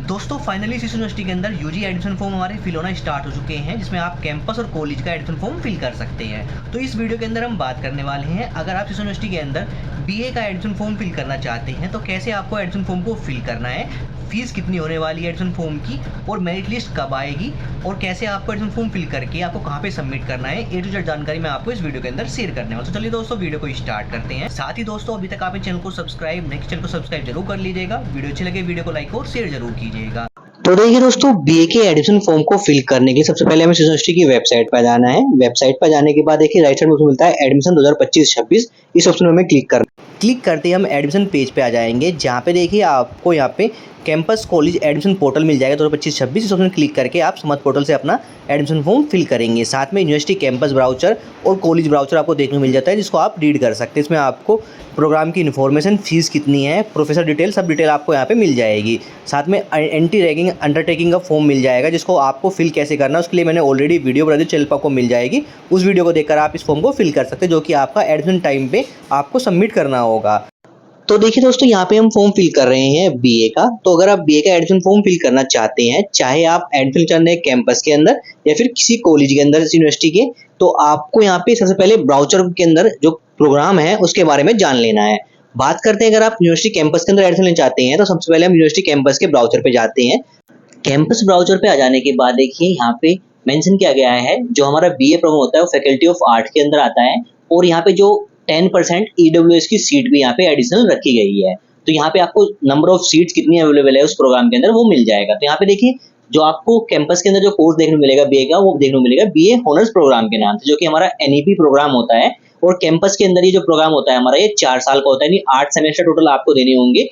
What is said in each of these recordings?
दोस्तों फाइनली इस यूनिवर्सिटी के अंदर यूजी एडमिशन फॉर्म हमारे फिल होना स्टार्ट हो चुके हैं, जिसमें आप कैंपस और कॉलेज का एडमिशन फॉर्म फिल कर सकते हैं। तो इस वीडियो के अंदर हम बात करने वाले हैं, अगर आप इस यूनिवर्सिटी के अंदर बीए का एडमिशन फॉर्म फिल करना चाहते हैं तो कैसे आपको एडमिशन फॉर्म को फिल करना है, फीस कितनी होने वाली है एडमिशन फॉर्म की, और मेरिट लिस्ट कब आएगी, और कैसे आपको एडमिशन फॉर्म फिल करके आपको कहाँ पे सबमिट करना है, ए टू जेड जानकारी मैं आपको इस वीडियो के अंदर शेयर करने वाला हूं। तो चलिए दोस्तों वीडियो को स्टार्ट करते हैं। साथ ही दोस्तों अभी तक आपने चैनल को सब्सक्राइब जरूर कर लीजिएगा। वीडियो अच्छी लगे वीडियो को लाइक और शेयर जरूर कीजिएगा। तो देखिए दोस्तों, बीए के एडमिशन फॉर्म को फिल करने के लिए सबसे पहले हमें यूनिवर्सिटी की वेबसाइट पर जाना है। वेबसाइट पर जाने के बाद देखिए राइट साइड में मिलता है एडमिशन 2025-26, इस ऑप्शन में हमें क्लिक करना। क्लिक करते ही हम एडमिशन पेज पे आ जाएंगे, जहाँ पे देखिए आपको यहाँ पे कैंपस कॉलेज एडमिशन पोर्टल मिल जाएगा 2025-26। इस ऑप्शन क्लिक करके आप समझ पोर्टल से अपना एडमिशन फॉर्म फिल करेंगे। साथ में यूनिवर्सिटी कैंपस ब्राउचर और कॉलेज ब्राउचर आपको देखने को मिल जाता है, जिसको आप रीड कर सकते हैं। इसमें आपको प्रोग्राम की इन्फॉर्मेशन, फीस कितनी है, प्रोफेसर डिटेल, सब डिटेल आपको यहाँ पे मिल जाएगी। साथ में एंटी रैगिंग अंडरटेकिंग का फॉर्म मिल जाएगा, जिसको आपको फिल कैसे करना है उसके लिए मैंने ऑलरेडी वीडियो बना दी, चैनल पर आपको मिल जाएगी। उस वीडियो को देखकर आप इस फॉर्म को फिल कर सकते हैं, जो कि आपका एडमिशन टाइम पे आपको सबमिट करना होगा। तो देखिए दोस्तों, यहाँ पे हम फॉर्म फिल कर रहे हैं बीए का। तो अगर आप बीए का एडमिशन फॉर्म फिल करना चाहते हैं, चाहे आप एडमिशन चाहते हैं कैंपस के अंदर या फिर किसी कॉलेज के अंदर यूनिवर्सिटी के, तो आपको यहाँ पे सबसे पहले ब्राउचर के अंदर जो प्रोग्राम है उसके बारे में जान लेना है। बात करते हैं, अगर आप यूनिवर्सिटी कैंपस के अंदर एडमिशन लेना चाहते हैं तो सबसे पहले हम यूनिवर्सिटी कैंपस के ब्राउचर पे जाते हैं। कैंपस ब्राउचर पे आ जाने के बाद देखिए यहाँ पे मेंशन किया गया है, जो हमारा बीए प्रोग्राम होता है वो फैकल्टी ऑफ आर्ट के अंदर आता है, और यहाँ पे जो 10% ईडब्ल्यूएस की सीट भी यहाँ पे एडिशनल रखी गई है। तो यहाँ पे आपको नंबर ऑफ सीट्स कितनी अवेलेबल है उस प्रोग्राम के अंदर वो मिल जाएगा। तो यहाँ पे देखिए जो आपको कैंपस के अंदर जो कोर्स देखने को मिलेगा बीए का, वो देखने को मिलेगा बीए ऑनर्स प्रोग्राम के नाम से, जो कि हमारा एनईपी प्रोग्राम होता है। और कैंपस के अंदर ये जो प्रोग्राम होता है हमारा, ये 4 साल का होता है, यानी 8 सेमेस्टर टोटल आपको देने होंगे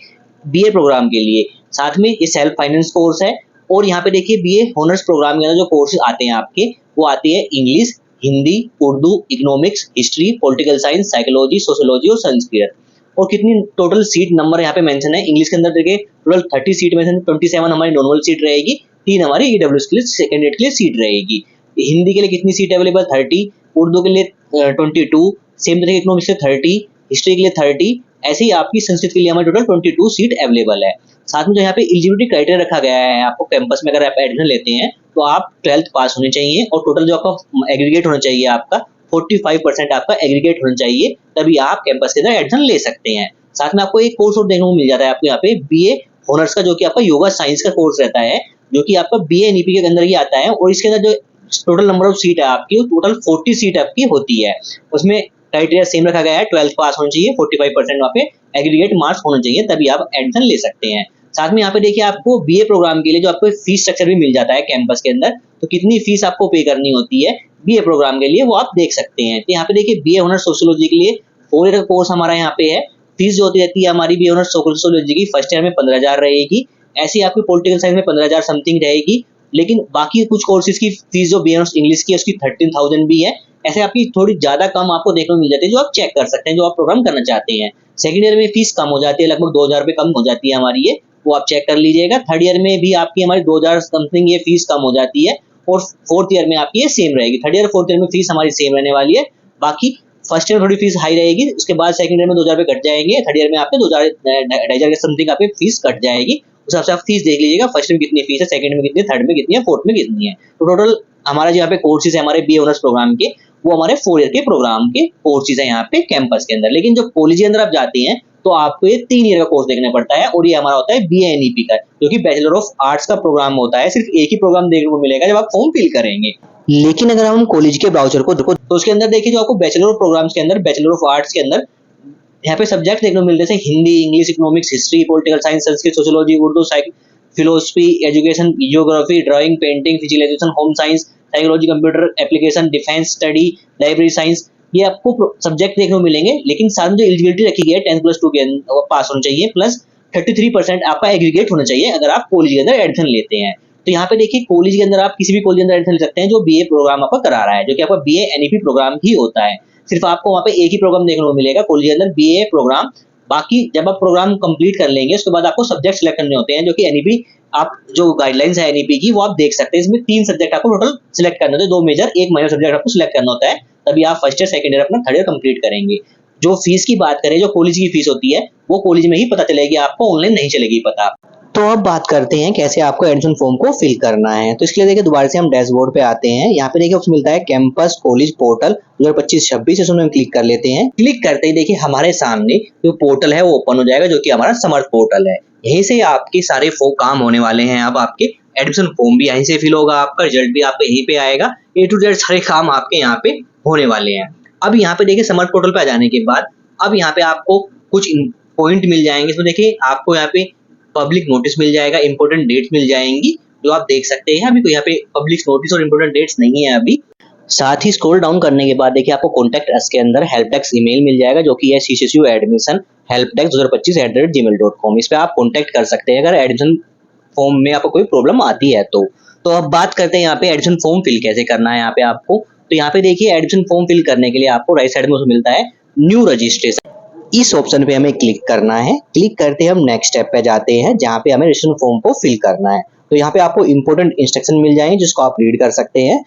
बीए प्रोग्राम के लिए। साथ में ये सेल्फ फाइनेंस कोर्स है। और यहाँ पे देखिए बीए ऑनर्स प्रोग्राम के अंदर जो कोर्सेज आते हैं आपके, वो आती है English, Hindi, Urdu, economics, history, political science, psychology, sociology और संस्कृत। और कितनी टोटल सीट नंबर यहाँ पे मेंशन है। इंग्लिश के अंदर देखिए टोटल 30 सीट में से 27 हमारी नॉर्मल सीट रहेगी, 3 हमारी ईडब्ल्यूएस के लिए सेकंड ग्रेड के लिए सीट रहेगी। हिंदी के लिए कितनी सीट अवेलेबल, 30, उर्दू के लिए 22, सेम तरीके इकोनॉमिक्स के 30, हिस्ट्री के लिए 30, ऐसे ही आपकी संस्कृत के लिए हमारी टोटल 22 सीट अवेलेबल है। साथ में जो यहाँ पे एलिजिबिलिटी क्राइटेरिया रखा गया है आपको कैंपस में, अगर आप एडमिशन लेते हैं तो आप 12th पास होने चाहिए, और टोटल जो आपका एग्रीगेट होना चाहिए आपका 45% आपका एग्रीगेट होना चाहिए, तभी आप कैंपस के अंदर एडमिशन ले सकते हैं। साथ में आपको एक कोर्स और देखने को मिल जाता है आपको यहाँ पे बीए ऑनर्स का, जो कि आपका योगा साइंस का कोर्स रहता है, जो कि आपका बीए एनईपी के अंदर ही आता है। और इसके अंदर जो टोटल नंबर ऑफ सीट है आपकी, टोटल 40 सीट आपकी होती है। उसमें क्राइटेरिया सेम रखा गया है, 12th पास होना चाहिए, 45% वहाँ पे एग्रीगेट मार्क्स होना चाहिए, तभी आप एडमिशन ले सकते हैं। साथ में यहाँ पे देखिए आपको बीए प्रोग्राम के लिए जो आपको फीस स्ट्रक्चर भी मिल जाता है कैंपस के अंदर, तो कितनी फीस आपको पे करनी होती है बीए प्रोग्राम के लिए वो आप देख सकते हैं। तो यहाँ पे देखिए बीए ऑनर्स सोशियोलॉजी के लिए 4 ईयर का कोर्स हमारा यहाँ पे है। फीस जो होती रहती है हमारी बीए ऑनर्स सोशियोलॉजी की फर्स्ट ईयर में 15,000 रहेगी, ऐसी आपकी पॉलिटिकल साइंस में 15,000 समथिंग रहेगी। लेकिन बाकी कुछ कोर्सेज की फीस जो बीए ऑनर्स इंग्लिश की है उसकी 13,000 भी है। ऐसे आपकी थोड़ी ज्यादा कम आपको देखने को मिल जाती है, जो आप चेक कर सकते हैं जो आप प्रोग्राम करना चाहते हैं। सेकंड ईयर में फीस कम हो जाती है, लगभग 2,000 रुपये कम हो जाती है हमारी, ये वो आप चेक कर लीजिएगा। थर्ड ईयर में भी आपकी हमारी 2,000 समथिंग ये फीस कम हो जाती है, और फोर्थ ईयर में आपकी ये सेम रहेगी। थर्ड ईयर फोर्थ ईयर में फीस हमारी सेम रहने वाली है। बाकी फर्स्ट ईयर में थोड़ी फीस हाई रहेगी, उसके बाद सेकंड ईयर में 2,000 रुपये कट जाएंगे, थर्ड ईयर में आपके 2,500 के समथिंग आपकी फीस कट जाएगी। उस हिसाब से आप फीस देख लीजिएगा, फर्स्ट में कितनी फीस है, सेकंड में कितनी है, थर्ड में कितनी है, फोर्थ में कितनी है। तो टोटल हमारा जो यहाँ पे कोर्सेज है हमारे बीए ऑनर्स प्रोग्राम के, वो हमारे 4 ईयर के प्रोग्राम के कोर्सेज है यहाँ पे कैंपस के अंदर। लेकिन जो कॉलेज के अंदर आप जाते हैं तो आपको ये 3 ईयर का कोर्स देखना पड़ता है, और ये हमारा होता है बीए एनईपी का, जो कि बैचलर ऑफ आर्ट्स का प्रोग्राम होता है। सिर्फ एक ही प्रोग्राम देखने को मिलेगा जब आप फॉर्म फिल करेंगे। लेकिन अगर हम कॉलेज के ब्राउचर को देखो तो उसके अंदर देखिए जो आपको बैचलर ऑफ प्रोग्राम्स के अंदर, बैचलर ऑफ आर्ट्स के अंदर यहाँ पे सब्जेक्ट देखने को मिलते हैं Hindi, English, economics, history, political science, Sanskrit, sociology, Urdu, philosophy, education, geography, drawing, painting, physicalisation, home science, psychology, computer application, defence study, library science, ये आपको सब्जेक्ट देखने को मिलेंगे। लेकिन साथ में जो एलिजिबिलिटी रखी गई है 10+2 के पास होना चाहिए, प्लस 33% आपका एग्रीगेट होना चाहिए अगर आप कॉलेज के अंदर एडमिशन लेते हैं। तो यहाँ पे देखिए कॉलेज के अंदर आप किसी भी कॉलेज के अंदर एडमिशन ले सकते हैं जो बीए प्रोग्राम आपका करा रहा है, जो कि आपका बीए एनईपी प्रोग्राम ही होता है। सिर्फ आपको वहाँ पे एक ही प्रोग्राम देखने को मिलेगा कॉलेज के अंदर, बीए प्रोग्राम। बाकी जब आप प्रोग्राम कंप्लीट कर लेंगे उसके बाद आपको सब्जेक्ट सिलेक्ट करने होते हैं, जो कि एनईपी आप जो गाइडलाइंस है एनईपी की वो आप देख सकते हैं। इसमें 3 सब्जेक्ट आपको टोटल सिलेक्ट करना होता है, 2 मेजर 1 माइनर सब्जेक्ट आपको सिलेक्ट करना होता है, तभी आप फर्स्ट ईयर सेकंड ईयर अपना थर्ड ईयर कंप्लीट करेंगे। जो फीस की बात करें, जो कॉलेज की फीस होती है वो कॉलेज में ही पता चलेगी आपको, ऑनलाइन नहीं चलेगी पता। तो अब बात करते हैं कैसे आपको एडमिशन फॉर्म को फिल करना है। तो इसके लिए देखिए दोबारा से हम डैशबोर्ड पे आते हैं। यहाँ पे देखिए ऑप्शन मिलता है कैंपस कॉलेज पोर्टल 2025-26, इसमें हम क्लिक कर लेते हैं। क्लिक करते ही देखिए हमारे सामने जो पोर्टल है वो ओपन हो जाएगा, जो कि हमारा समर्थ पोर्टल है। यहीं से आपके सारे काम होने वाले हैं। अब आपके एडमिशन फॉर्म भी यहीं से फिल होगा, आपका रिजल्ट भी आपका यहीं पे आएगा, A to Z सारे काम आपके यहाँ पे होने वाले हैं। अब यहाँ पे देखिए समर्थ पोर्टल पे आ जाने के बाद अब यहाँ पे आपको कुछ पॉइंट मिल जाएंगे। इसमें देखिए आपको यहाँ पे पब्लिक नोटिस मिल जाएगा, इंपॉर्टेंट डेट्स मिल जाएंगी जो आप देख सकते हैं। अभी कोई यहाँ पे पब्लिक नोटिस और इंपॉर्टेंट डेट्स नहीं है अभी। साथ ही स्क्रॉल डाउन करने के बाद देखिए आपको कॉन्टैक्ट अस के अंदर हेल्प डेस्क ईमेल मिल जाएगा, जो कि है CCSU admission helpdesk2025@gmail.com। इस पे आप कॉन्टैक्ट कर सकते हैं अगर एडमिशन फॉर्म में आपको कोई प्रॉब्लम आती है तो अब बात करते हैं यहाँ पे एडमिशन फॉर्म फिल कैसे करना है यहाँ पे आपको। तो यहाँ पे देखिए एडमिशन फॉर्म फिल करने के लिए आपको राइट साइड में उसमें मिलता है न्यू रजिस्ट्रेशन। इस ऑप्शन पे हमें क्लिक करना है। क्लिक करते हम नेक्स्ट स्टेप पे जाते हैं, जहाँ पे हमें रजिस्ट्रेशन फॉर्म को फिल करना है। तो यहाँ पे आपको इंपॉर्टेंट इंस्ट्रक्शन मिल जाएंगे जिसको आप रीड कर सकते हैं।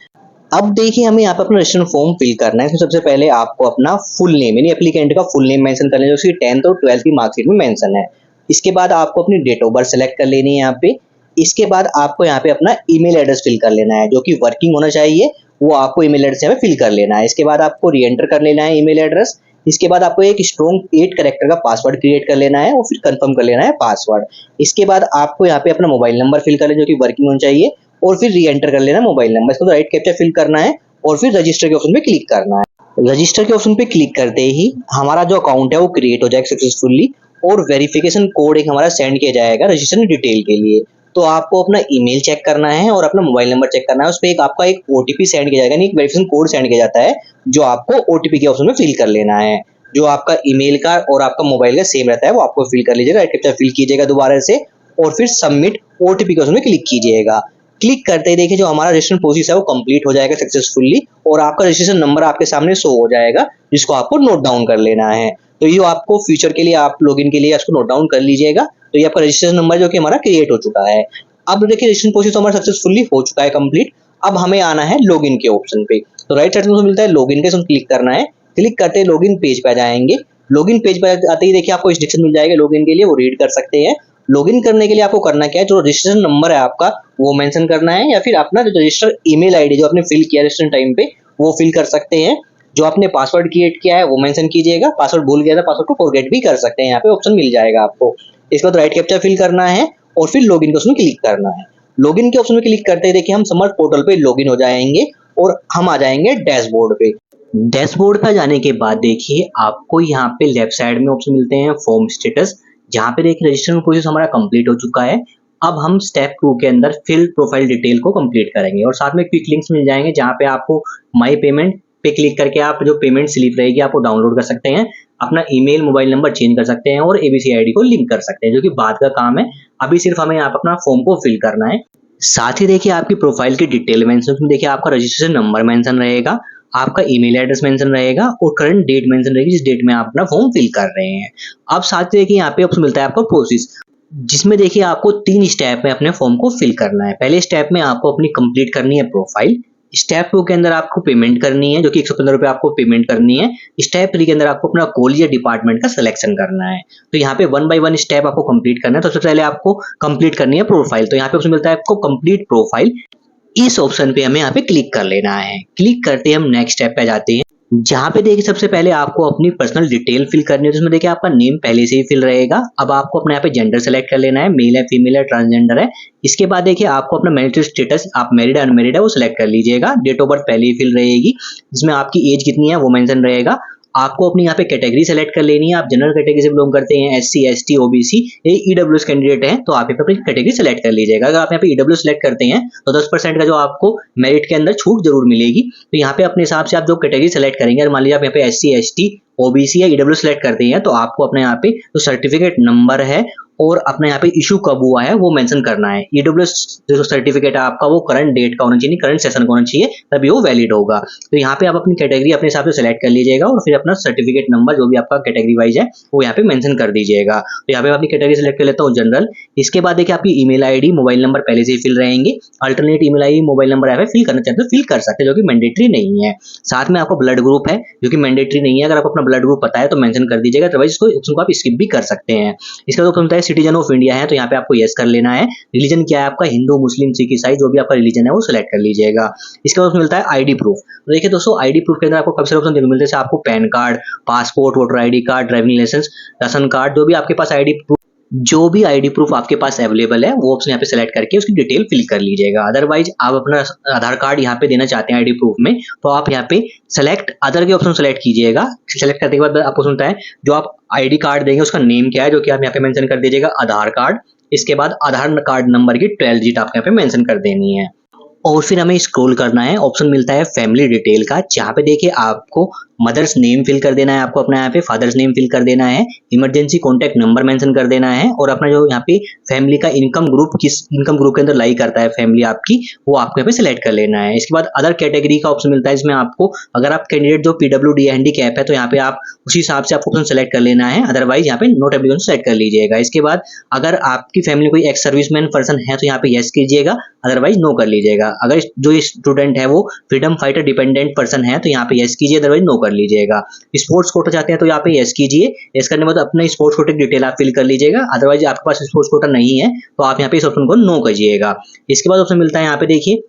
अब देखिए हमें यहाँ पे अपना रजिस्ट्रेशन फॉर्म फिल करना है। इसमें सबसे पहले आपको अपना फुल नेम यानी एप्लीकेंट का फुल नेम मेंशन कर लेना है, जो उसकी 10th और 12th की मार्कशीट में मेंशन है। इसके बाद आपको अपनी डेट ऑफ बर्थ सेलेक्ट कर लेनी है यहाँ पे। इसके बाद आपको यहाँ पे अपना ईमेल एड्रेस फिल कर लेना है, जो कि वर्किंग होना चाहिए, वो आपको ईमेल एड्रेस यहाँ पे फिल कर लेना है। इसके बाद आपको री एंटर कर लेना है ईमेल एड्रेस। इसके बाद आपको एक स्ट्रॉन्ग 8 कैरेक्टर का पासवर्ड क्रिएट कर लेना है और फिर कंफर्म कर लेना है पासवर्ड। इसके बाद आपको यहाँ पे अपना मोबाइल नंबर फिल कर लेना, जो कि वर्किंग होना चाहिए, और फिर री एंटर कर लेना है मोबाइल नंबर। इसको राइट कैप्चा फिल करना है और फिर रजिस्टर के ऑप्शन पे क्लिक करना है। रजिस्टर के ऑप्शन पे क्लिक करते ही हमारा जो अकाउंट है वो क्रिएट हो जाएगा सक्सेसफुली, और वेरिफिकेशन कोड एक हमारा सेंड किया जाएगा रजिस्ट्रेशन डिटेल के लिए। तो आपको अपना ईमेल चेक करना है और अपना मोबाइल नंबर चेक करना है। उस पर आपका एक OTP सेंड किया जाएगा, यानी एक वेरिफिकेशन कोड सेंड किया जाता है, जो आपको OTP के ऑप्शन में फिल कर लेना है। जो आपका ईमेल का और आपका मोबाइल का सेम रहता है वो आपको फिल कर लीजिएगा, राइट कैप्चा फिल कीजिएगा दोबारा से, और फिर सबमिट OTP के ऑप्शन में क्लिक कीजिएगा। क्लिक करते ही देखिए जो हमारा रजिस्ट्रेशन प्रोसेस है वो कंप्लीट हो जाएगा सक्सेसफुली, और आपका रजिस्ट्रेशन नंबर आपके सामने शो हो जाएगा, जिसको आपको नोट डाउन कर लेना है। तो ये आपको फ्यूचर के लिए आप लॉगिन के लिए इसको नोट डाउन कर लीजिएगा। तो ये आपका रजिस्ट्रेशन नंबर जो कि हमारा क्रिएट हो चुका है। अब देखिए रजिस्ट्रेशन प्रोसेस हमारा सक्सेसफुली हो चुका है कंप्लीट। अब हमें आना है लॉगिन के ऑप्शन पे। तो राइट साइड में मिलता है लॉगिन के, इसमें क्लिक करना है। क्लिक करते ही लॉगिन पेज पे आ जाएंगे। लॉगिन पेज पर आते ही देखिए आपको इंस्ट्रक्शन मिल जाएगा लॉगिन के लिए, वो रीड कर सकते हैं। लॉगिन करने के लिए आपको करना क्या है, जो रजिस्ट्रेशन नंबर है आपका वो मेंशन करना है, या फिर अपना जो रजिस्टर ईमेल आईडी जो आपने फिल किया रजिस्ट्रेशन टाइम पे वो फिल कर सकते हैं। जो आपने पासवर्ड क्रिएट किया है वो मेंशन कीजिएगा। पासवर्ड भूल गया था, पासवर्ड को फॉरगेट भी कर सकते हैं, यहाँ पे ऑप्शन मिल जाएगा आपको। इसके बाद राइट कैप्चा फिल करना है और फिर लॉगिन के ऑप्शन में क्लिक करना है। लॉगिन के ऑप्शन में क्लिक करते ही देखिए हम समर्थ पोर्टल पे लॉगिन हो जाएंगे और हम आ जाएंगे डैशबोर्ड पे। डैशबोर्ड पर जाने के बाद देखिए आपको यहाँ पे लेफ्ट साइड में ऑप्शन मिलते हैं फॉर्म स्टेटस, जहाँ पे देखिए रजिस्ट्रेशन प्रोसेस हमारा कंप्लीट हो चुका है। अब हम स्टेप 2 के अंदर फिल प्रोफाइल डिटेल को कंप्लीट करेंगे, और साथ में क्विक लिंक्स मिल जाएंगे, जहाँ पे आपको माई पेमेंट पे क्लिक करके आप जो पेमेंट स्लिप रहेगी आपको डाउनलोड कर सकते हैं, अपना ईमेल मोबाइल नंबर चेंज कर सकते हैं और ABC ID को लिंक कर सकते हैं, जो कि बाद का काम है। अभी सिर्फ हमें यहाँ पे अपना फॉर्म को फिल करना है। साथ ही देखिए आपकी प्रोफाइल की डिटेल मेंशन, देखिए आपका रजिस्ट्रेशन नंबर मेंशन रहेगा, आपका ईमेल एड्रेस मेंशन रहेगा और करंट डेट मेंशन रहेगी, जिस डेट में आप अपना फॉर्म फिल कर रहे हैं। अब साथ ही देखिए यहाँ पे ऑप्शन मिलता है आपको प्रोसेस, जिसमें देखिए आपको 3 स्टेप में अपने फॉर्म को फिल करना है। पहले स्टेप में आपको अपनी कंप्लीट करनी है प्रोफाइल। स्टेप 2 के अंदर आपको पेमेंट करनी है, जो कि 115 रुपये आपको पेमेंट करनी है। स्टेप 3 के अंदर आपको अपना कॉलेज या डिपार्टमेंट का सिलेक्शन करना है। तो यहाँ पे 1 बाय 1 स्टेप आपको कंप्लीट करना है। तो सबसे पहले आपको कंप्लीट करनी है प्रोफाइल। तो यहाँ पे ऑप्शन मिलता है आपको कंप्लीट प्रोफाइल। इस ऑप्शन पे हमें यहाँ पे क्लिक कर लेना है। क्लिक करते हम नेक्स्ट स्टेप पे जाते हैं, जहाँ पे देखिए सबसे पहले आपको अपनी पर्सनल डिटेल फिल करनी है। जिसमें देखिए आपका नेम पहले से ही फिल रहेगा। अब आपको अपने यहाँ पे जेंडर सेलेक्ट कर लेना है, मेल है, फीमेल है, ट्रांसजेंडर है। इसके बाद देखिए आपको अपना मैरिटल स्टेटस, आप मैरिड है अनमैरिड है, वो सिलेक्ट कर लीजिएगा। डेट ऑफ बर्थ पहले ही फिल रहेगी, जिसमें आपकी एज कितनी है वो मेंशन रहेगा। आपको अपनी यहाँ पे कैटेगरी सेलेक्ट कर लेनी है। आप जनरल कैटेगरी से बिलोंग करते हैं, SC ST OBC, ये EWS कैंडिडेट है, तो आप यहाँ पे अपनी कैटेगरी सेलेक्ट कर लीजिएगा। अगर आप यहाँ पे EWS सेलेक्ट करते हैं तो 10% का जो आपको मेरिट के अंदर छूट जरूर मिलेगी। तो यहाँ पे अपने हिसाब से आप जो कैटेगरी सेलेक्ट करेंगे, अगर मान लीजिए आप यहाँ पे SC ST OBC या EWS सेलेक्ट करते हैं, तो आपको अपने यहाँ पे जो सर्टिफिकेट नंबर है और अपने यहाँ पे इशू कब हुआ है वो मेंशन करना है। EWS जो सर्टिफिकेट है आपका वो करंट डेट का होना चाहिए, करंट सेशन का होना चाहिए, तभी वो वैलिड होगा। तो यहाँ पे आप अपनी कैटेगरी अपने हिसाब से सेलेक्ट कर लीजिएगा और फिर अपना सर्टिफिकेट नंबर जो भी आपका कैटेगरी वाइज है वो यहाँ पे मेंशन कर दीजिएगा। तो यहाँ पे अपनी कैटेगरी सेलेक्ट कर लेता हूँ जनरल। इसके बाद देखिए आपकी ईमेल आईडी मोबाइल नंबर पहले से ही फिल रहेंगे। Alternate email ID mobile number यहाँ पे फिल करना चाहते हो फिल कर सकते हैं, जो कि मैंडेटरी नहीं है। साथ में आपको ब्लड ग्रुप है, जो कि मैंडेटरी नहीं है। अगर आपको अपना ब्लड ग्रुप पता है तो मेंशन कर दीजिएगा, अदरवाइज इसको ऑप्शन को आप स्किप भी कर सकते हैं। इसका तो होता है सिटीजन ऑफ इंडिया है तो यहाँ पे आपको यस कर लेना है। रिलीजन क्या है आपका, हिंदू, मुस्लिम, सिख, ईसाई, जो भी आपका रिलीजन है वो सिलेक्ट कर लीजिएगा। इसके बाद मिलता है आईडी प्रूफ। तो देखिए दोस्तों, आईडी प्रूफ के अंदर आपको काफी सारे ऑप्शन देखने को मिलते हैं, जैसे आपको PAN card, passport, voter ID card, driving licence, ration card, जो भी आपके पास आईडी प्रूफ आपके पास अवेलेबल है वो ऑप्शन यहाँ पे सेलेक्ट करके उसकी डिटेल फिल कर लीजिएगा। अदरवाइज आप अपना आधार कार्ड यहाँ पे देना चाहते हैं आईडी प्रूफ में, तो आप यहाँ पे सेलेक्ट अदर के ऑप्शन सेलेक्ट कीजिएगा। सेलेक्ट करने के बाद आपको सुनता है जो आप आईडी कार्ड देंगे उसका नेम क्या है, जो कि आप यहाँ पे मेंशन कर दीजिएगा आधार कार्ड। इसके बाद आधार कार्ड नंबर की 12 डिजिट आप यहाँ पे मेंशन कर देनी है। और फिर हमें स्क्रॉल करना है, ऑप्शन मिलता है फैमिली डिटेल का, जहाँ पे देखिए आपको मदर्स नेम फिल कर देना है, आपको अपना यहाँ पे फादर्स नेम फिल कर देना है, इमरजेंसी कॉन्टैक्ट नंबर मेंशन कर देना है, और अपना जो यहाँ पे फैमिली का इनकम ग्रुप किस इनकम ग्रुप के अंदर लाई करता है फैमिली आपकी, वो आपको यहाँ पे सिलेक्ट कर लेना है। इसके बाद अदर कैटेगरी का ऑप्शन मिलता है, इसमें आपको अगर आप कैंडिडेट जो PWD हैंडीकैप है तो यहाँ पे आप उसी हिसाब से आपको ऑप्शन सेलेक्ट कर लेना है, अदरवाइज यहाँ पे नोट एप्लीकेशन सेलेक्ट कर लीजिएगा। इसके बाद अगर आपकी फैमिली कोई एक्स सर्विसमैन पर्सन है तो यहाँ पे यस कीजिएगा, अदरवाइज नो कर लीजिएगा। अगर जो स्टूडेंट है वो फ्रीडम फाइटर डिपेंडेंट पर्सन है तो यहाँ पे यस कीजिए, अदरवाइज नो कर लीजिएगा। स्पोर्ट्स कोटा चाहते हैं तो यहाँ पे यस कीजिए, यस करने के बाद अपने स्पोर्ट्स कोटे की डिटेल आप फिल कर लीजिएगा, अदरवाइज आपके पास स्पोर्ट्स कोटा नहीं है तो आप यहाँ पे इस ऑप्शन को नो कीजिएगा। इसके बाद ऑप्शन मिलता है यहाँ पे देखिए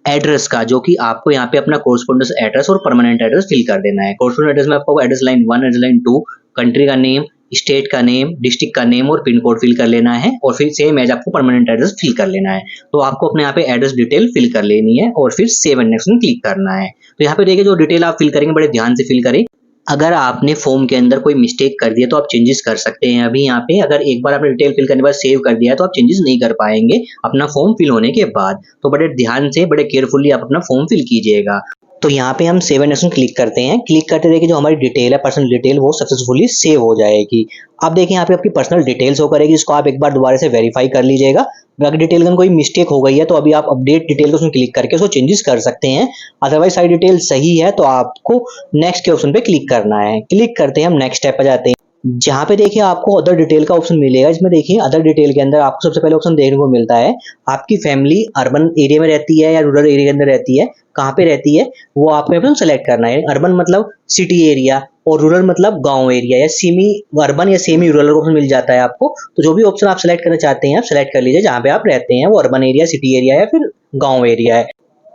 एड्रेस का, जो कि आपको यहाँ पे अपना कोर्सपोंडेंस एड्रेस और परमानेंट एड्रेस फिल कर देना है। कोर्सपोंडेंस एड्रेस में आपको address line 1, address line 2, country का नेम, स्टेट का नेम, डिस्ट्रिक्ट का नेम और पिन कोड फिल कर लेना है, और फिर सेम एज आपको परमानेंट एड्रेस फिल कर लेना है। तो आपको अपने यहाँ पे एड्रेस डिटेल फिल कर लेनी है और फिर सेव एंड नेक्स्ट में क्लिक करना है। तो यहाँ पे देखिए जो डिटेल आप फिल करेंगे बड़े ध्यान से फिल करें। अगर आपने फॉर्म के अंदर कोई मिस्टेक कर दिया तो आप चेंजेस कर सकते हैं। अभी यहाँ पे अगर एक बार आपने डिटेल फिल करने के बाद सेव कर दिया है तो आप चेंजेस नहीं कर पाएंगे अपना फॉर्म फिल होने के बाद। तो बड़े ध्यान से बड़े केयरफुली आप अपना फॉर्म फिल कीजिएगा। तो यहाँ पे हम सेव एंड नेक्स्ट क्लिक करते हैं। क्लिक करते देखिए जो हमारी डिटेल है पर्सनल डिटेल वो सक्सेसफुली सेव हो जाएगी। अब देखिए यहाँ पे आपकी पर्सनल डिटेल्स हो करेगी, इसको आप एक बार दोबारा से वेरीफाई कर लीजिएगा। अगर डिटेल में कोई मिस्टेक हो गई है तो अभी आप अपडेट डिटेल को उसमें क्लिक करके उसको चेंजेस कर सकते हैं, अदरवाइज सारी डिटेल सही है तो आपको नेक्स्ट के ऑप्शन पे क्लिक करना है। क्लिक करते हैं हम नेक्स्ट स्टेप पे जाते हैं, जहाँ पे देखिए आपको अदर डिटेल का ऑप्शन मिलेगा। इसमें देखिए अदर डिटेल के अंदर आपको सबसे पहले ऑप्शन देखने को मिलता है आपकी फैमिली अर्बन एरिया में रहती है या रूरल एरिया के अंदर रहती है, कहाँ पे रहती है वो आपको ऑप्शन सेलेक्ट करना है। अर्बन मतलब सिटी एरिया और रूरल मतलब गांव एरिया या सेमी अर्बन या सेमी रूरल ऑप्शन मिल जाता है आपको। तो जो भी ऑप्शन आप सेलेक्ट करना चाहते हैं आप सेलेक्ट कर लीजिए, जहाँ पे आप रहते हैं वो अर्बन एरिया, सिटी एरिया या फिर गाँव एरिया है।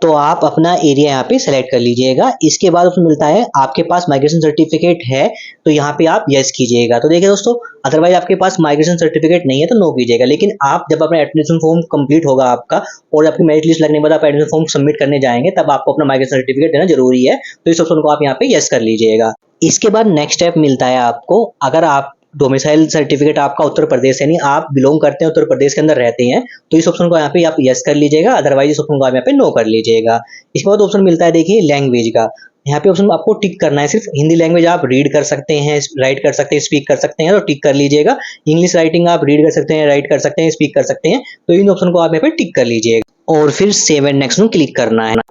तो आप अपना एरिया यहाँ पे सेलेक्ट कर लीजिएगा। इसके बाद उसमें मिलता है आपके पास माइग्रेशन सर्टिफिकेट है तो यहाँ पे आप यस कीजिएगा। तो देखिए दोस्तों, अदरवाइज आपके पास माइग्रेशन सर्टिफिकेट नहीं है तो नो कीजिएगा। लेकिन आप जब अपना एडमिशन फॉर्म कंप्लीट होगा आपका और आपकी मेरिट लिस्ट लगने के बाद आप एडमिशन फॉर्म सबमिट करने जाएंगे तब आपको अपना माइग्रेशन सर्टिफिकेट देना जरूरी है, तो इस ऑप्शन को आप यहाँ पे यस कर लीजिएगा। इसके बाद नेक्स्ट स्टेप मिलता है आपको, अगर आप डोमिसाइल सर्टिफिकेट आपका उत्तर प्रदेश यानी आप बिलोंग करते हैं उत्तर प्रदेश के अंदर रहते हैं तो इस ऑप्शन को यहाँ पे आप यस कर लीजिएगा, अदरवाइज इस ऑप्शन को आप यहाँ पे नो कर लीजिएगा। इसके बाद ऑप्शन मिलता है देखिए लैंग्वेज का, यहाँ पे ऑप्शन आपको टिक करना है। सिर्फ हिंदी लैंग्वेज आप रीड कर सकते हैं, राइट कर सकते हैं, स्पीक कर सकते हैं तो टिक कर लीजिएगा। इंग्लिश राइटिंग आप रीड कर सकते हैं, राइट कर सकते हैं, स्पीक कर सकते हैं, तो इन ऑप्शन को आप यहाँ पे टिक कर लीजिएगा और फिर सेव एंड नेक्स्ट में क्लिक करना है।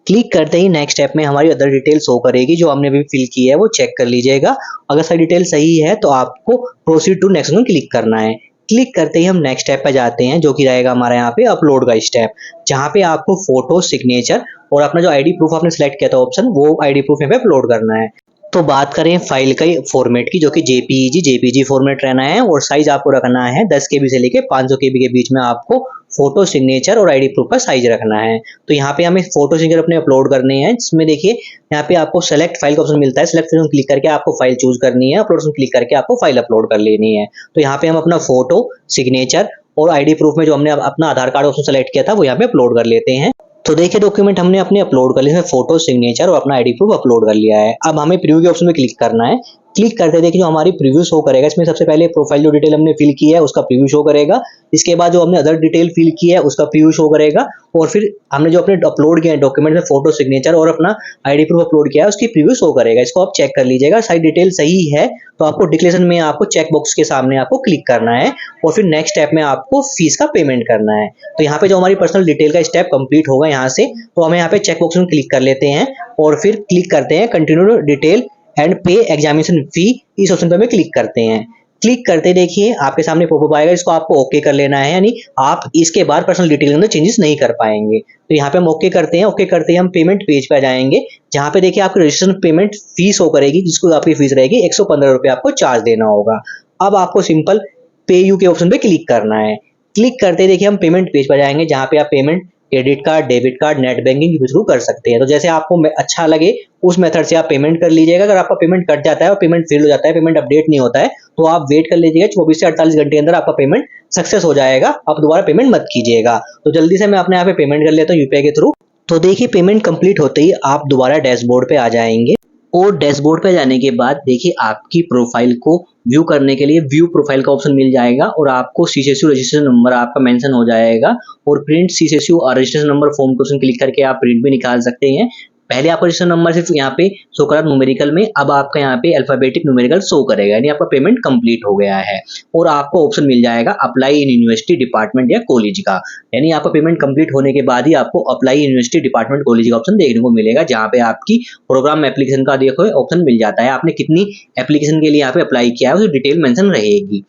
क्लिक करते ही नेक्स्ट स्टेप में हमारी अदर डिटेल शो करेगी जो हमने अभी फिल की है वो चेक कर लीजिएगा। अगर सारी डिटेल सही है तो आपको प्रोसीड टू नेक्स्ट में क्लिक करना है। क्लिक करते ही हम नेक्स्ट स्टेप पे जाते हैं जो कि रहेगा हमारा यहाँ पे अपलोड का स्टेप, जहाँ पे आपको फोटो, सिग्नेचर और अपना जो आईडी प्रूफ आपने सेलेक्ट किया था ऑप्शन वो आईडी प्रूफ यहाँ पे अपलोड करना है। तो बात करें फाइल के फॉर्मेट की, जो कि जेपीईजी फॉर्मेट रहना है और साइज आपको रखना है 10 KB से लेके 500 KB के बीच में आपको फोटो, सिग्नेचर और आईडी प्रूफ का साइज रखना है। तो यहाँ पे हमें फोटो सिग्नेचर अपने अपलोड करने हैं, जिसमें देखिए यहाँ पे आपको सेलेक्ट फाइल का ऑप्शन मिलता है। सेलेक्ट ऑप्शन क्लिक करके आपको फाइल चूज करनी है, अपलोड ऑप्शन क्लिक करके आपको फाइल अपलोड कर लेनी है। तो यहाँ पे हम अपना फोटो, सिग्नेचर और आईडी प्रूफ में जो हमने अपना आधार कार्ड ऑप्शन सेलेक्ट किया था वो यहाँ पे अपलोड कर लेते हैं। तो देखिए डॉक्यूमेंट हमने अपने अपलोड कर लिया, फोटो, सिग्नेचर और अपना आईडी प्रूफ अपलोड कर लिया है। अब हमें प्रीव्यू के ऑप्शन में क्लिक करना है। क्लिक करते देखिए जो हमारी प्रीव्यू शो करेगा, इसमें सबसे पहले प्रोफाइल जो डिटेल हमने फिल की है उसका प्रीव्यू शो करेगा। इसके बाद जो हमने अदर डिटेल फिल की है उसका प्रीव्यू शो करेगा और फिर हमने जो अपने अपलोड किया है डॉक्यूमेंट में फोटो, सिग्नेचर और अपना आईडी प्रूफ अपलोड किया है उसकी प्रीव्यू शो करेगा। इसको आप चेक कर लीजिएगा, सारी डिटेल सही है तो आपको डिक्लेरेशन में आपको चेक बॉक्स के सामने आपको क्लिक करना है और फिर नेक्स्ट स्टेप में आपको फीस का पेमेंट करना है। तो यहाँ पे जो हमारी पर्सनल डिटेल का स्टेप कंप्लीट होगा यहाँ से, तो हमें यहाँ पे चेक बॉक्स में क्लिक कर लेते हैं और फिर क्लिक करते हैं कंटिन्यू डिटेल एंड पे एग्जामिनेशन फी, इस ऑप्शन पे हमें क्लिक करते हैं। क्लिक करते देखिए आपके सामने पॉपअप आएगा, इसको आपको ओके कर लेना है, यानी आप इसके बाद पर्सनल डिटेल के अंदर चेंजेस नहीं कर पाएंगे। तो यहाँ पे हम ओके करते हैं। ओके करते ही हम पेमेंट पेज पे जाएंगे, जहाँ पे देखिए आपकी रजिस्ट्रेशन पेमेंट फीस हो करेगी, जिसको आपकी फीस रहेगी 115 रुपये आपको चार्ज देना होगा। अब आपको सिंपल पे यू के ऑप्शन पे क्लिक करना है। क्लिक करते ही देखिए हम पेमेंट पेज पर जाएंगे, जहाँ पे आप payment credit card, debit card, net banking के थ्रू कर सकते हैं। तो जैसे आपको अच्छा लगे उस मेथड से आप पेमेंट कर लीजिएगा। अगर आपका पेमेंट कट जाता है और पेमेंट फेल हो जाता है, पेमेंट अपडेट नहीं होता है, तो आप वेट कर लीजिएगा। 24 से 48 घंटे के अंदर आपका पेमेंट सक्सेस हो जाएगा। आप दोबारा पेमेंट मत कीजिएगा। तो जल्दी से मैं अपने यहाँ पे पेमेंट कर लेता हूँ यूपीआई के थ्रू। तो देखिए पेमेंट कंप्लीट होते ही आप दोबारा डैशबोर्ड पे आ जाएंगे और डैशबोर्ड पे जाने के बाद देखिए आपकी प्रोफाइल को व्यू करने के लिए व्यू प्रोफाइल का ऑप्शन मिल जाएगा और आपको सीसीएसयू रजिस्ट्रेशन नंबर आपका मेंशन हो जाएगा और प्रिंट सीसीएसयू और रजिस्ट्रेशन नंबर फॉर्म के ऑप्शन क्लिक करके आप प्रिंट भी निकाल सकते हैं। पहले आपका रजिस्ट्रेशन नंबर सिर्फ यहाँ पे शो करा न्यूमेरिकल में, अब आपका यहाँ पे अल्फाबेटिक न्यूमेरिकल शो करेगा, यानी आपका पेमेंट कंप्लीट हो गया है। और आपको ऑप्शन मिल जाएगा अप्लाई इन यूनिवर्सिटी डिपार्टमेंट या कॉलेज का, यानी आपका पेमेंट कंप्लीट होने के बाद ही आपको अप्लाई यूनिवर्सिटी डिपार्टमेंट कॉलेज का ऑप्शन देखने को मिलेगा, जहाँ पे आपकी प्रोग्राम एप्लीकेशन का देखो ऑप्शन मिल जाता है। आपने कितनी एप्लीकेशन के लिए यहाँ पे अप्लाई किया है उसकी डिटेल मेंशन रहेगी।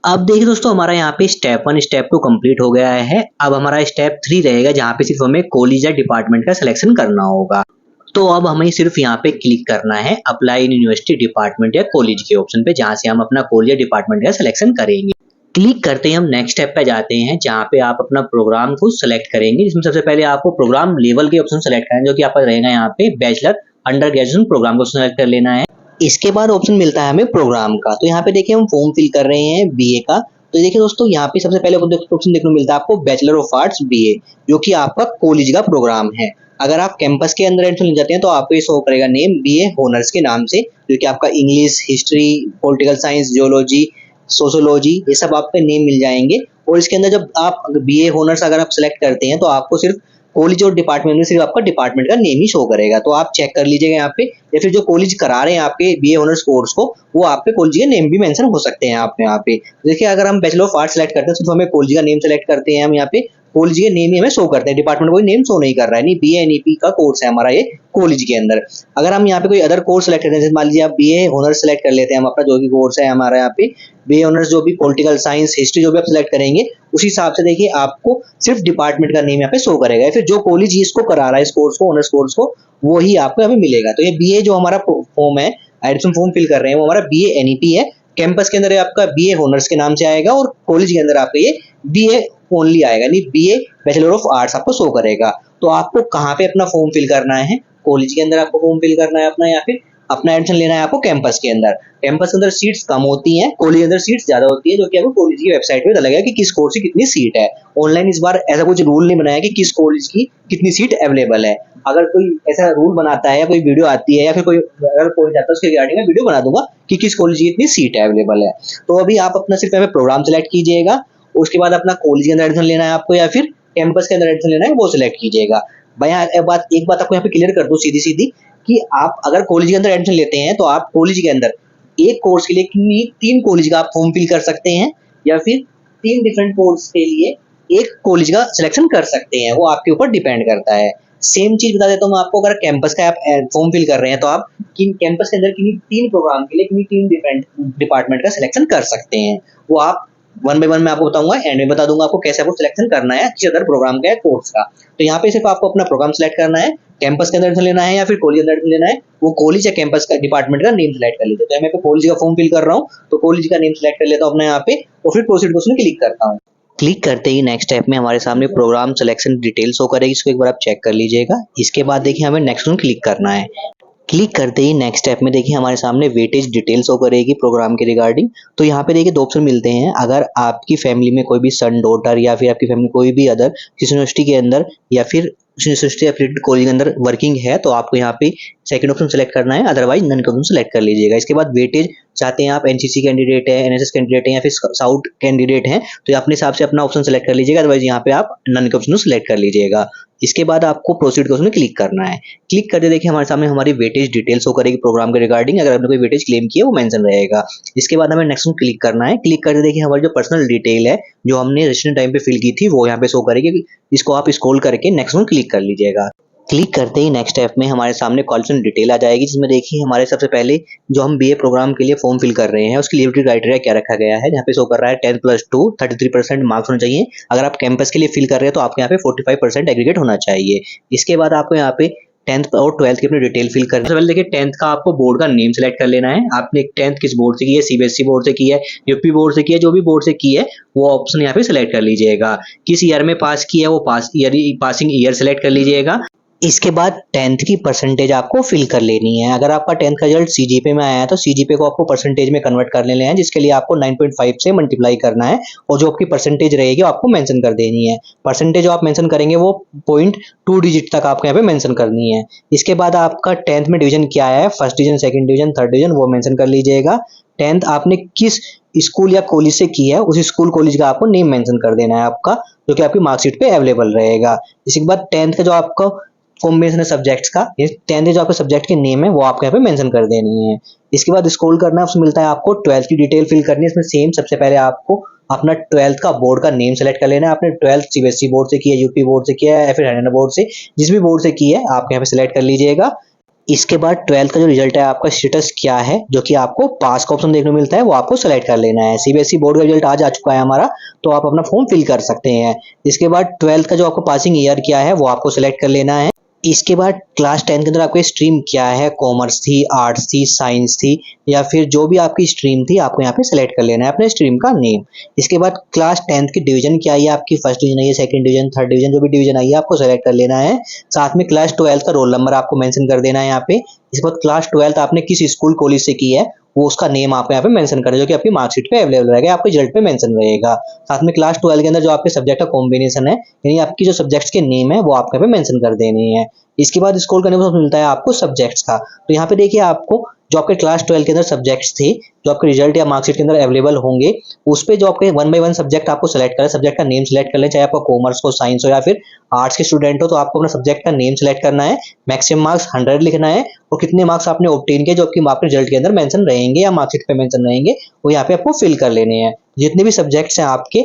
अब देखिए दोस्तों हमारा यहाँ पे स्टेप 1 स्टेप 2 कंप्लीट हो गया है। अब हमारा स्टेप 3 रहेगा, जहाँ पे सिर्फ हमें कॉलेज या डिपार्टमेंट का सिलेक्शन करना होगा। तो अब हमें सिर्फ यहाँ पे क्लिक करना है अप्लाई इन यूनिवर्सिटी डिपार्टमेंट या कॉलेज के ऑप्शन पे, जहाँ से हम अपना कॉलेज या डिपार्टमेंट का सिलेक्शन करेंगे। क्लिक करते ही हम नेक्स्ट स्टेप पे जाते हैं, जहाँ पे आप अपना प्रोग्राम को सिलेक्ट करेंगे, जिसमें सबसे पहले आपको प्रोग्राम लेवल के ऑप्शन सेलेक्ट करना है, जो कि आपका रहेगा यहाँ पे बैचलर अंडर ग्रेजुएशन प्रोग्राम को सिलेक्ट कर लेना है। इसके बाद ऑप्शन मिलता है हमें प्रोग्राम का। तो यहाँ पे देखिए हम फॉर्म फिल कर रहे हैं बीए का। तो देखिए दोस्तों यहाँ पे सबसे पहले ऑप्शन देखने को मिलता है आपको बैचलर ऑफ आर्ट्स बीए, जो कि आपका कॉलेज का प्रोग्राम है। अगर आप कैंपस के अंदर एडमिशन ले जाते हैं तो आपको ये शो करेगा नेम बीए ऑनर्स के नाम से, जो कि आपका English, history, political science, geology, sociology, ये सब आपके नेम मिल जाएंगे। और इसके अंदर जब आप बीए ऑनर्स अगर आप सिलेक्ट करते हैं तो आपको सिर्फ कॉलेज और डिपार्टमेंट में सिर्फ आपका डिपार्टमेंट का नेम ही शो करेगा। तो आप चेक कर लीजिएगा यहाँ पे, या फिर जो कॉलेज करा रहे हैं आपके बीए ऑनर्स कोर्स को, वो आपके कॉलेज के नेम भी मेंशन हो सकते हैं आप यहाँ पे। देखिए अगर हम बैचलर ऑफ आर्ट्स सेलेक्ट करते हैं तो हमें कॉलेज का नेम सेलेक्ट करते हैं, हम यहाँ पे कॉलेज के नेम ही हमें शो करते हैं, डिपार्टमेंट कोई नेम शो नहीं कर रहा है। नहीं, बीए एनईपी का कोर्स है हमारा ये कॉलेज के अंदर। अगर हम यहाँ पे कोई अदर कोर्स सेलेक्ट करते हैं, जैसे मान लीजिए आप बीए ऑनर्स सेलेक्ट कर लेते हैं, हम अपना जो भी कोर्स है हमारा यहाँ पे बीए ऑनर्स, जो भी पॉलिटिकल साइंस, हिस्ट्री जो भी आप सेलेक्ट करेंगे, उसी हिसाब से देखिए आपको सिर्फ डिपार्टमेंट का नेम यहाँ पे शो करेगा, फिर जो कॉलेज इसको करा रहा है इस कोर्स को, ऑनर्स कोर्स को, वो ही आपको यहाँ पे मिलेगा। तो ये बीए जो हमारा फॉर्म है, एडमिशन फॉर्म फिल कर रहे हैं, वो हमारा बीए एनईपी है। कैंपस के अंदर आपका बीए ऑनर्स के नाम से आएगा और कॉलेज के अंदर आपका ये बीए ओनली आएगा, नहीं बीए बैचलर ऑफ आर्ट्स आपको शो करेगा। तो आपको कहाँ पे अपना फॉर्म फिल करना है, कॉलेज के अंदर आपको फॉर्म फिल करना है अपना, या फिर अपना एडमिशन लेना है आपको कैंपस के अंदर। कैंपस के अंदर सीट्स कम होती हैं, कॉलेज के अंदर सीट्स ज्यादा होती है, जो कि आपको कॉलेज की वेबसाइट पे पता लगेगा कि किस कोर्स की कितनी सीट है। ऑनलाइन इस बार ऐसा कुछ रूल नहीं बनाया कि किस कॉलेज की कितनी सीट अवेलेबल है। अगर कोई ऐसा रूल बनाता है या कोई वीडियो आती है या फिर कोई अगर कॉलेज आता है उसके रिगार्डिंग में वीडियो बना दूंगा कि किस कॉलेज की इतनी सीट अवेलेबल है। तो अभी आप अपना सिर्फ यहाँ पे प्रोग्राम सेलेक्ट कीजिएगा, उसके बाद अपना कॉलेज के अंदर एडमिशन लेना है आपको या फिर कैंपस के अंदर एडमिशन लेना है वो सिलेक्ट कीजिएगा। भाई एक बात आपको यहाँ पे क्लियर कर दूं सीधी सीधी, कि आप अगर कॉलेज के अंदर एडमिशन लेते हैं तो आप कॉलेज के अंदर एक कोर्स के लिए 3 कॉलेज का आप फॉर्म फिल कर सकते हैं, या फिर 3 डिफरेंट कोर्स के लिए एक कॉलेज का सिलेक्शन कर सकते हैं, वो आपके ऊपर डिपेंड करता है। सेम चीज बता देता हूँ मैं आपको, अगर कैंपस का आप फॉर्म फिल कर रहे हैं तो आप कैंपस के अंदर किन्हीं 3 प्रोग्राम के लिए 3 डिफरेंट डिपार्टमेंट का सिलेक्शन कर सकते हैं। वो आप 1 बाय 1 मैं आपको बताऊंगा, एंड में बता दूंगा आपको कैसे आपको सिलेक्शन करना है किसी अदर प्रोग्राम का कोर्स का। तो यहाँ पे सिर्फ आपको अपना प्रोग्राम सेलेक्ट करना है, कैंपस के अंदर एडमिशन लेना है या फिर कॉलेज के अंदर एडमिशन लेना है, वो कॉलेज या कैंपस का डिपार्टमेंट का नेम सेलेक्ट कर लीजिए। तो मैं पे कॉलेज का फॉर्म फिल कर रहा हूँ तो कॉलेज का नेम सेलेक्ट कर लेता हूँ अपने यहाँ पे, और फिर प्रोसीड को क्लिक करता हूँ। क्लिक करते ही नेक्स्ट स्टेप में हमारे सामने प्रोग्राम सिलेक्शन डिटेल्स शो करेगी, इसको एक बार आप चेक कर लीजिएगा। इसके बाद देखिए हमें नेक्स्ट में क्लिक करना है। क्लिक करते ही नेक्स्ट स्टेप में देखिए हमारे सामने वेटेज डिटेल्स शो करेगी प्रोग्राम के रिगार्डिंग। तो यहाँ पे देखिए 2 ऑप्शन मिलते हैं, अगर आपकी फैमिली में कोई भी सन, डॉटर या फिर आपकी फैमिली कोई भी अदर यूनिवर्सिटी के अंदर या फिर यूनिवर्सिटी एफिलिएटेड कॉलेज के अंदर वर्किंग है तो आपको यहाँ पे सेकंड ऑप्शन सेलेक्ट करना है, अदरवाइज नन का ऑप्शन सेलेक्ट कर लीजिएगा। इसके बाद वेटेज चाहते हैं आप एनसीसी कैंडिडेट है, एनएसएस कैंडिडेट है या फिर साउट कैंडिडेट हैं, तो अपने हिसाब से अपना ऑप्शन सेलेक्ट कर लीजिएगा, अदरवाइज यहाँ पे आप नन के ऑप्शन सेलेक्ट कर लीजिएगा। इसके बाद आपको प्रोसीड के ऑप्शन में क्लिक करना है। क्लिक करते देखिए हमारे सामने हमारी वेटेज डिटेल्स शो करेगी प्रोग्राम के रिगार्डिंग, अगर आपने कोई वेटेज क्लेम किया वो मेंशन रहेगा। इसके बाद हमें नेक्स्ट में क्लिक करना है। क्लिक करते देखिए हमारी जो पर्सनल डिटेल है जो हमने रजिस्ट्रेशन टाइम पे फिल की थी वो यहाँ पे शो करेगी, इसको आप स्क्रॉल करके नेक्स्ट में क्लिक कर लीजिएगा। क्लिक करते ही नेक्स्ट स्टेप में हमारे सामने क्वालिफिकेशन डिटेल आ जाएगी, जिसमें देखिए हमारे सबसे पहले जो हम बीए प्रोग्राम के लिए फॉर्म फिल कर रहे हैं उसकी एलिजिबिलिटी क्राइटेरिया क्या रखा गया है। यहाँ पे शो कर रहा है 10+2 33% मार्क्स होना चाहिए। अगर आप कैंपस के लिए फिल कर रहे हैं तो आपके यहाँ पे 45% एग्रीगेट होना चाहिए। इसके बाद आपको यहाँ पे 10th और 12th की अपनी डिटेल फिल करनी है। सबसे पहले देखिए 10th का आपको बोर्ड का नेम सेलेक्ट कर लेना है। आपने 10th किस बोर्ड से की है, सीबीएसई बोर्ड से की है, यूपी बोर्ड से की है, जो भी बोर्ड से की है वो ऑप्शन यहाँ पे सिलेक्ट कर लीजिएगा। किस ईयर में पास किया है वो पासिंग ईयर सेलेक्ट कर लीजिएगा। इसके बाद 10th की परसेंटेज आपको फिल कर लेनी है। अगर आपका 10th का रिजल्ट सीजीपीए में आया है तो सीजीपीए को आपको परसेंटेज में कन्वर्ट कर लेना है, जिसके लिए आपको 9.5 से मल्टीप्लाई करना है और जो आपकी परसेंटेज रहेगी वो आपको मेंशन कर देनी है। परसेंटेज जो आप मेंशन करेंगे वो 0.2 डिजिट तक आपको यहाँ पे मेंशन करनी है। इसके बाद आपका 10th में डिवीजन क्या है, first division, second division, third division, वो मेंशन कर लीजिएगा। 10th आपने किस स्कूल या कॉलेज से की है उस स्कूल कॉलेज का आपको नेम मेंशन कर देना है आपका, जो कि आपकी मार्कशीट पे अवेलेबल रहेगा। इसके बाद 10th का जो आपका कॉम्बिनेशन है सब्जेक्ट्स का, ये 10th जो आपके सब्जेक्ट के नेम है वो आपको यहाँ पे मेंशन कर देनी है। इसके बाद स्क्रॉल करना है, उसमें मिलता है आपको 12th की डिटेल फिल करनी है। इसमें सेम सबसे पहले आपको अपना 12th का बोर्ड का नेम सेलेक्ट कर लेना है। आपने 12th सीबीएसई बोर्ड से किया है, यूपी बोर्ड से किया है या फिर हरियाणा बोर्ड से, जिस भी बोर्ड से की है आप यहाँ पे सिलेक्ट कर लीजिएगा। इसके बाद 12th का जो रिजल्ट है आपका स्टेटस क्या है, जो कि आपको पास का ऑप्शन देखने को मिलता है, वो आपको सेलेक्ट कर लेना है। सीबीएसई बोर्ड का रिजल्ट आज आ चुका है हमारा, तो आप अपना फॉर्म फिल कर सकते हैं। इसके बाद 12th का जो आपको पासिंग ईयर क्या है वो आपको सेलेक्ट कर लेना है। इसके बाद क्लास 10 के अंदर आपकी स्ट्रीम क्या है, कॉमर्स थी, आर्ट्स थी, साइंस थी, या फिर जो भी आपकी स्ट्रीम थी आपको यहाँ पे सेलेक्ट कर लेना है अपने स्ट्रीम का नेम। इसके बाद क्लास 10 की डिवीजन क्या है, आपकी फर्स्ट डिवीजन आई है, सेकंड डिवीजन, थर्ड डिवीजन, जो भी डिवीजन आई है आपको सेलेक्ट कर लेना है। साथ में क्लास 12 का रोल नंबर आपको मेंशन कर देना है यहाँ पे। इसके बाद क्लास 12 आपने किस स्कूल कॉलेज से की है वो उसका नेम आपको यहाँ पे मेंशन करना है, जो कि आपकी मार्कशीट पे अवेलेबल रहेगा, आपके रिजल्ट पे मेंशन रहेगा। साथ में क्लास 12 के अंदर जो आपके सब्जेक्ट का कॉम्बिनेशन है, यानी आपकी जो सब्जेक्ट्स के नेम है वो आपको यहाँ पे मेंशन कर देनी है। इसके बाद स्क्रॉल करने पर मिलता है आपको सब्जेक्ट्स का। तो यहाँ पे देखिए आपको जो आपके क्लास 12 के अंदर सब्जेक्ट्स थे, जो आपके रिजल्ट या मार्कशीट के अंदर अवेलेबल होंगे, उस पे जो आपके 1 बाय 1 सब्जेक्ट आपको सेलेक्ट करें, सब्जेक्ट का नेम सेलेक्ट कर लें, चाहे आपका कॉमर्स हो, साइंस हो या फिर आर्ट्स के स्टूडेंट हो, तो आपको अपना सब्जेक्ट का नेम सेलेक्ट करना है, मैक्सिमम मार्क्स 100 लिखना है और कितने मार्क्स आपने ऑब्टेन किए जो आपके रिजल्ट के अंदर मेंशन रहेंगे या मार्कशीट पे मेंशन रहेंगे, वो यहाँ पे आपको फिल कर लेने हैं। जितने भी सब्जेक्ट्स हैं आपके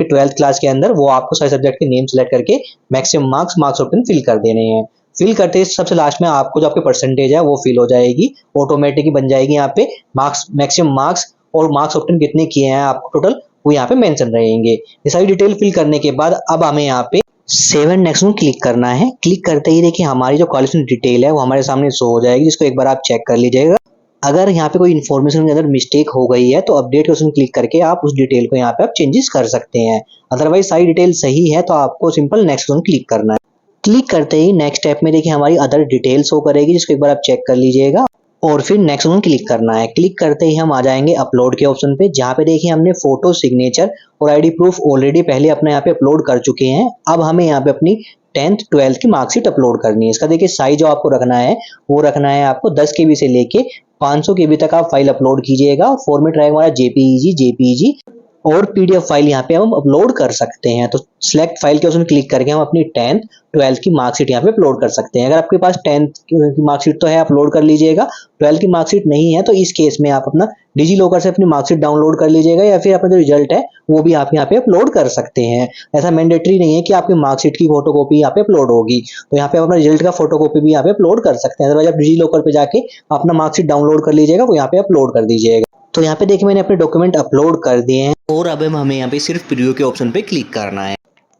12th क्लास के अंदर, वो आपको सारे सब्जेक्ट के नेम सेलेक्ट करके मैक्सिमम मार्क्स ऑप्शन फिल कर देने हैं। फिल करते ही सबसे लास्ट में आपको जो आपकी परसेंटेज है वो फिल हो जाएगी, ऑटोमेटिक ही बन जाएगी। यहाँ पे मार्क्स, मैक्सिमम मार्क्स और मार्क्स ऑप्शन कितने किए हैं आपको टोटल, वो यहाँ पे मेंशन रहेंगे। ये सारी डिटेल फिल करने के बाद अब हमें यहाँ पे सेव एंड नेक्स्ट में क्लिक करना है। क्लिक करते ही देखिए हमारी जो क्वालिफिकेशन डिटेल है वो हमारे सामने शो हो जाएगी, जिसको एक बार आप चेक कर लीजिएगा। अगर यहाँ पे कोई इन्फॉर्मेशन के अंदर मिस्टेक हो गई है तो अपडेट के ऑप्शन क्लिक करके आप उस डिटेल को यहाँ पे आप चेंजेस कर सकते हैं। अदरवाइज सारी डिटेल सही है तो आपको सिंपल नेक्स्ट ऑप्शन क्लिक करना है। क्लिक करते ही नेक्स्ट स्टेप में देखिए हमारी अदर डिटेल्स शो करेगी, जिसको एक बार आप चेक कर लीजिएगा और फिर नेक्स्ट ऑप्शन क्लिक करना है। क्लिक करते ही हम आ जाएंगे अपलोड के ऑप्शन पे, जहाँ पे देखिए हमने फोटो, सिग्नेचर और आईडी प्रूफ ऑलरेडी पहले अपने यहाँ पे अपलोड कर चुके हैं। अब हमें यहाँ पे अपनी 10th 12th की मार्कशीट अपलोड करनी है। इसका देखिए साइज जो आपको रखना है वो रखना है आपको 10 KB से लेके 500 KB तक आप फाइल अपलोड कीजिएगा। फॉर्मेट रहेगा हमारा जेपीईजी और पीडीएफ फाइल यहाँ पे हम अपलोड कर सकते हैं। तो सिलेक्ट फाइल के ऑप्शन क्लिक करके हम अपनी 10th 12th की मार्कशीट यहाँ पे अपलोड कर सकते हैं। अगर आपके पास 10th की मार्कशीट तो है, अपलोड कर लीजिएगा। 12th की मार्कशीट नहीं है तो इस केस में आप अपना डिजी लॉकर से अपनी मार्कशीट डाउनलोड कर लीजिएगा, या फिर अपना जो रिजल्ट है वो भी आप यहाँ पे अपलोड कर सकते हैं। ऐसा मैंडेटरी नहीं है कि आपकी मार्कशीट की फोटोकॉपी यहाँ पे अपलोड होगी, तो यहाँ पे अपना रिजल्ट का फोटोकॉपी भी यहाँ पे अपलोड कर सकते हैं। अदरवाइज आप डिजी लॉकर पे जाके अपना मार्कशीट डाउनलोड कर लीजिएगा, वो यहाँ पे अपलोड कर दीजिएगा। तो यहाँ पे देखिए मैंने अपने डॉक्यूमेंट अपलोड कर दिए हैं और अब हमें यहाँ पे सिर्फ प्रीव्यू के ऑप्शन पे क्लिक करना है।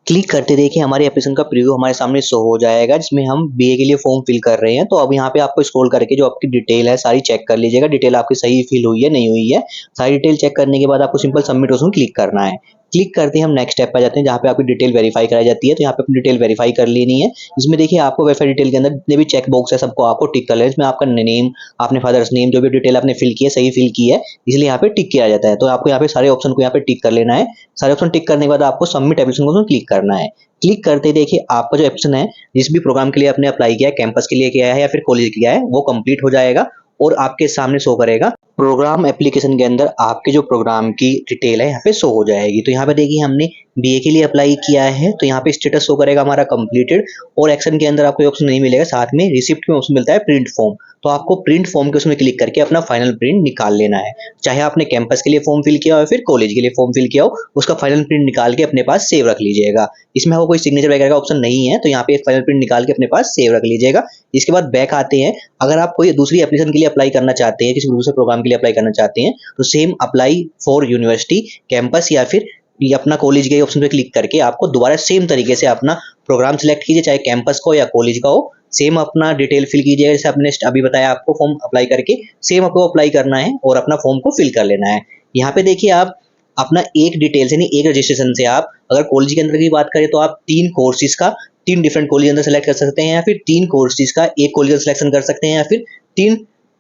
क्लिक करते देखिए हमारे एप्लीकेशन का प्रीव्यू हमारे सामने शो हो जाएगा, जिसमें हम बीए के लिए फॉर्म फिल कर रहे हैं। तो अब यहाँ पे आपको स्क्रॉल करके जो आपकी डिटेल है सारी चेक कर लीजिएगा, डिटेल आपकी सही फिल हुई है नहीं हुई है। सारी डिटेल चेक करने के बाद आपको सिंपल सबमिट ऑप्शन क्लिक करना है। क्लिक करते ही हम नेक्स्ट स्टेप पर जाते हैं, जहाँ पे आपकी डिटेल वेरीफाई कराई जाती है। तो यहाँ पे अपनी डिटेल वेरीफाई कर लेनी है। इसमें देखिए आपको वेरीफाई डिटेल के अंदर जितने भी चेक बॉक्स है सबको आपको टिक कर लेना है। इसमें आपका नेम, आपने फादर्स नेम, जो भी डिटेल आपने फिल की है सही फिल की है, इसलिए यहाँ पे टिक किया जाता है। तो आपको यहाँ पे सारे ऑप्शन को यहाँ पे टिक कर लेना है। सारे ऑप्शन टिक करने के बाद आपको सबमिट एप्लीकेशन को क्लिक करना है। क्लिक करते ही देखिए आपका जो एप्लीकेशन है, जिस भी प्रोग्राम के लिए आपने अप्लाई किया है, कैंपस के लिए किया है या फिर कॉलेज किया है, वो कंप्लीट हो जाएगा और आपके सामने शो करेगा प्रोग्राम एप्लीकेशन के अंदर आपके जो प्रोग्राम की डिटेल है यहाँ पे शो हो जाएगी। तो यहाँ पे देखिए हमने बीए के लिए अप्लाई किया है, तो यहाँ पे स्टेटस शो करेगा हमारा कंप्लीटेड और एक्शन के अंदर आपको ऑप्शन नहीं मिलेगा। साथ में रिसिप्ट में ऑप्शन मिलता है प्रिंट फॉर्म, तो आपको प्रिंट फॉर्म के उसमें क्लिक करके अपना फाइनल प्रिंट निकाल लेना है। चाहे आपने कैंपस के लिए फॉर्म फिल किया हो या फिर कॉलेज के लिए फॉर्म फिल किया हो, उसका फाइनल प्रिंट निकाल के अपने पास सेव रख लीजिएगा। इसमें आपको कोई सिग्नेचर वगैरह का ऑप्शन नहीं है, तो यहाँ पे एक फाइनल प्रिंट निकाल के अपने पास सेव रख लीजिएगा। इसके बाद बैक आते हैं। अगर आप कोई दूसरी एप्लीकेशन के लिए अप्लाई करना चाहते हैं, किसी दूसरे प्रोग्राम के लिए अप्लाई करना चाहते हैं, तो same apply for university, campus या फिर ये अपना कॉलेज के ऑप्शन पे क्लिक करके आपको दोबारा सेम तरीके से अपना प्रोग्राम सिलेक्ट कीजिए, चाहे कैंपस का हो या कॉलेज का हो। सेम अपना डिटेल फिल कीजिएगा, जैसे आपने अभी बताया आपको फॉर्म अप्लाई करके सेम आपको अप्लाई करना है और अपना फॉर्म को फिल कर लेना है। यहाँ पे देखिए आप अपना एक डिटेल से नहीं एक रजिस्ट्रेशन से आप अगर कॉलेज के अंदर की बात करें तो आप 3 कोर्सेज का 3 डिफरेंट कॉलेज अंदर सेलेक्ट कर सकते हैं, या फिर 3 कोर्सेज का एक कॉलेज सिलेक्शन कर सकते हैं, या फिर 3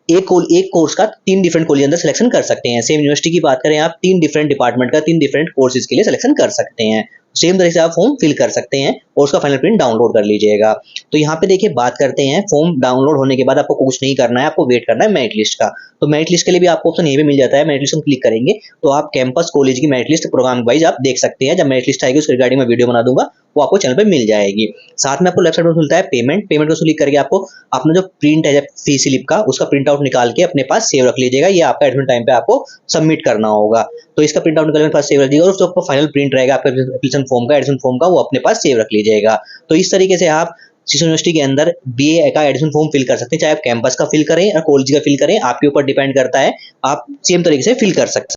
एक कोर्स का 3 डिफरेंट कॉलेज अंदर सिलेक्शन कर सकते हैं। सेम यूनिवर्सिटी की बात करें आप 3 डिफरेंट डिपार्टमेंट का 3 डिफरेंट कोर्सेज के लिए सिलेक्शन कर सकते हैं। सेम तरह से आप फॉर्म फिल कर सकते हैं और उसका फाइनल प्रिंट डाउनलोड कर लीजिएगा। तो यहाँ पे देखिए बात करते हैं फॉर्म डाउनलोड होने के बाद आपको कुछ नहीं करना है, आपको वेट करना है मेरिट लिस्ट का। तो मेरिट लिस्ट के लिए भी आपको ऑप्शन यहीं पे मिल जाता है। मेरिट लिस्ट हम क्लिक करेंगे तो आप कैंपस कॉलेज की मेरिट लिस्ट प्रोग्राम वाइज आप देख सकते हैं। जब मेरिट लिस्ट आएगी उसके रिगार्डिंग मैं वीडियो बना दूंगा, वो आपको चैनल पे मिल जाएगी। साथ में आपको लेफ्ट साइड में मिलता है पेमेंट को क्लिक करके आपको अपना जो प्रिंट है फी स्लिप का उसका प्रिंट आउट निकाल के अपने पास सेव रख लीजिएगा। ये आपका एडमिट टाइम पे आपको सबमिट करना होगा। तो इसका प्रिंट आउट निकाल के पास सेव रख दीजिएगा और उसका फाइनल प्रिंट रहेगा आपका एप्लीकेशन फॉर्म का, एडमिशन फॉर्म का, वो अपने पास सेव रख लीजिएगा। तो इस तरीके से आप शिशु यूनिवर्सिटी के अंदर बीए का एडमिशन फॉर्म फिल कर सकते हैं, चाहे आप कैंपस का फिल करें या कॉलेज का फिल करें, आपके ऊपर डिपेंड करता है। आप सेम तरीके से फिल कर सकते हैं।